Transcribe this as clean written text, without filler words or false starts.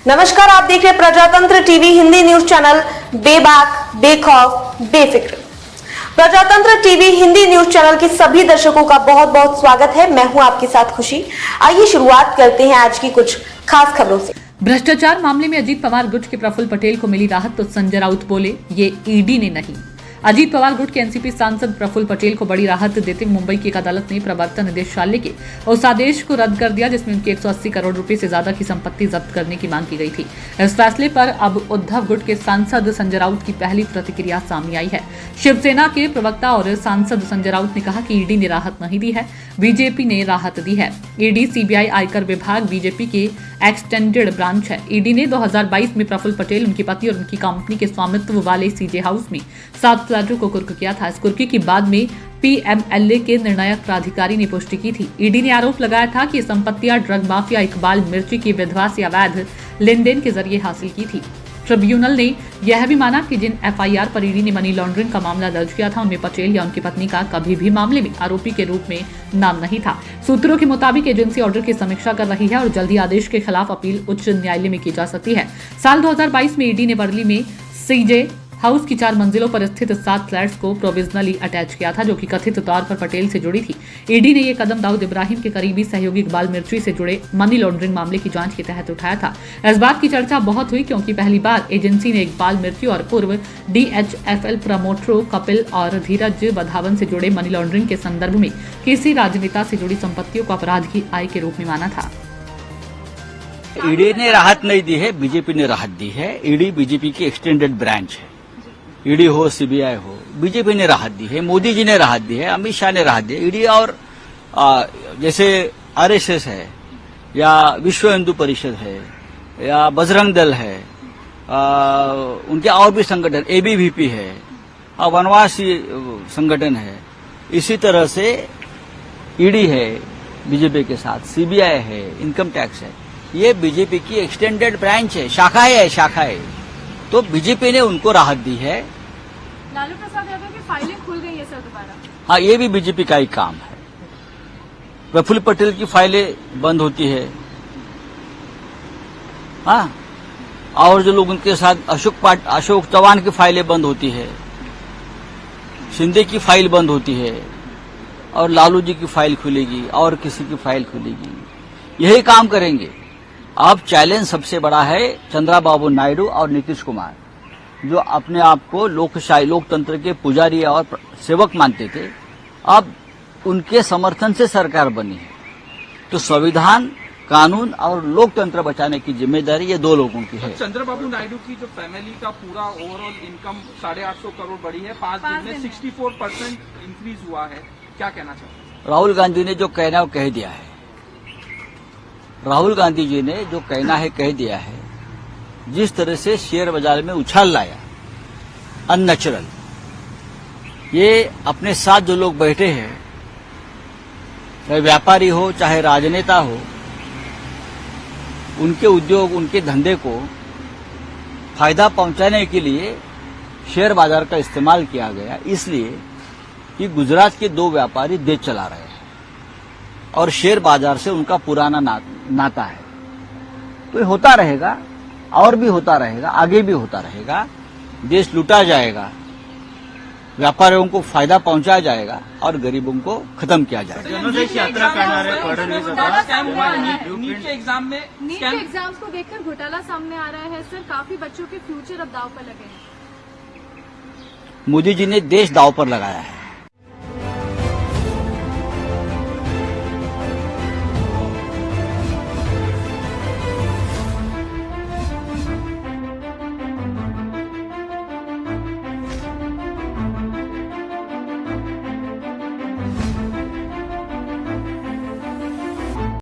नमस्कार, आप देख रहे हैं प्रजातंत्र टीवी हिंदी न्यूज चैनल। बेबाक, बेखौफ, बेफिक्र। प्रजातंत्र टीवी हिंदी न्यूज चैनल के सभी दर्शकों का बहुत बहुत स्वागत है। मैं हूं आपके साथ खुशी। आइए शुरुआत करते हैं आज की कुछ खास खबरों से। भ्रष्टाचार मामले में अजीत पवार गुट के प्रफुल्ल पटेल को मिली राहत तो संजय राउत बोले ये ईडी ने नहीं। अजीत पवार गुट के एनसीपी सांसद प्रफुल्ल पटेल को बड़ी राहत देते हुए मुंबई की एक अदालत ने प्रवर्तन निदेशालय के उस आदेश को रद्द कर दिया जिसमें उनके 180 करोड़ रुपए से ज्यादा की संपत्ति जब्त करने की मांग की गई थी। इस फैसले पर अब उद्धव गुट के सांसद संजय राउत की पहली प्रतिक्रिया सामने आई है। शिवसेना के प्रवक्ता और सांसद संजय राउत ने कहा कि ईडी ने राहत नहीं दी है, बीजेपी ने राहत दी है। ईडी, सीबीआई, आयकर विभाग बीजेपी के एक्सटेंडेड ब्रांच है। ईडी ने 2022 में प्रफुल्ल पटेल, उनकी पति और उनकी कंपनी के स्वामित्व वाले सीजे हाउस में 7 फ्लैटों को कुर्क किया था। इस कुर्की की बाद में पीएमएलए के निर्णायक प्राधिकारी ने पुष्टि की थी। ईडी ने आरोप लगाया था कि संपत्तियां ड्रग माफिया इकबाल मिर्ची की विधवा से अवैध लेनदेन के जरिए हासिल की थी। ट्रिब्यूनल ने यह भी माना कि जिन एफआईआर पर ईडी ने मनी लॉन्ड्रिंग का मामला दर्ज किया था उनमें पटेल या उनकी पत्नी का कभी भी मामले में आरोपी के रूप में नाम नहीं था। सूत्रों के मुताबिक एजेंसी ऑर्डर की समीक्षा कर रही है और जल्द ही आदेश के खिलाफ अपील उच्च न्यायालय में की जा सकती है। साल 2022 में ईडी ने वर्ली में सीजे हाउस की 4 मंजिलों पर स्थित 7 फ्लैट्स को प्रोविजनली अटैच किया था, जो कि कथित तौर पर पटेल से जुड़ी थी। ईडी ने यह कदम दाऊद इब्राहिम के करीबी सहयोगी इकबाल मिर्ची से जुड़े मनी लॉन्ड्रिंग मामले की जांच के तहत उठाया था। इस बात की चर्चा बहुत हुई क्योंकि पहली बार एजेंसी ने इकबाल मिर्ची और पूर्व डीएचएफएल प्रमोटरों कपिल और धीरज वधावन से जुड़े मनी लॉन्ड्रिंग के संदर्भ में किसी राजनेता से जुड़ी संपत्तियों को अपराध की आय के रूप में माना था। ईडी ने राहत नहीं दी है, बीजेपी ने राहत दी है। ईडी बीजेपी की एक्सटेंडेड ब्रांच है। ईडी हो, सीबीआई हो, बीजेपी ने राहत दी है, मोदी जी ने राहत दी है, अमित शाह ने राहत दी है। ईडी और जैसे आरएसएस है या विश्व हिंदू परिषद है या बजरंग दल है, उनके और भी संगठन एबीवीपी है, वनवासी संगठन है, इसी तरह से ईडी है बीजेपी के साथ, सीबीआई है, इनकम टैक्स है। ये बीजेपी की एक्सटेंडेड ब्रांच है, शाखा है। तो बीजेपी ने उनको राहत दी है। लालू प्रसाद यादव की फाइलें खुल गई है सर दोबारा। हाँ, ये भी बीजेपी का ही काम है। प्रफुल्ल पटेल की फाइलें बंद होती है, हाँ, और जो लोग उनके साथ अशोक चौहान की फाइलें बंद होती है, शिंदे की फाइल बंद होती है, और लालू जी की फाइल खुलेगी और किसी की फाइल खुलेगी। यही काम करेंगे। अब चैलेंज सबसे बड़ा है चंद्रबाबू नायडू और नीतीश कुमार, जो अपने आप को लोकशाही लोकतंत्र के पुजारी और सेवक मानते थे, अब उनके समर्थन से सरकार बनी है। तो संविधान, कानून और लोकतंत्र बचाने की जिम्मेदारी ये 2 लोगों की है। चंद्रबाबू नायडू की जो फैमिली का पूरा ओवरऑल इनकम 850 करोड़ बढ़ी है, 5 दिन में 64% इंक्रीज हुआ है, क्या कहना चाहते हैं? राहुल गांधी ने जो कहना है वो कह दिया है। राहुल गांधी जी ने जो कहना है कह दिया है। जिस तरह से शेयर बाजार में उछाल लाया, अननेचुरल, ये अपने साथ जो लोग बैठे हैं, चाहे व्यापारी हो चाहे राजनेता हो, उनके उद्योग, उनके धंधे को फायदा पहुंचाने के लिए शेयर बाजार का इस्तेमाल किया गया, इसलिए कि गुजरात के 2 व्यापारी देश चला रहे हैं और शेयर बाजार से उनका पुराना नाता है। तो ये होता रहेगा और भी होता रहेगा, आगे भी होता रहेगा। देश लूटा जाएगा, व्यापारियों को फायदा पहुंचाया जाएगा और गरीबों को खत्म किया जाएगा। नीट के एग्जाम को देखकर घोटाला सामने आ रहा है सर, काफी बच्चों के फ्यूचर अब दांव पर लगे हैं। मोदी जी ने देश दांव पर लगाया है।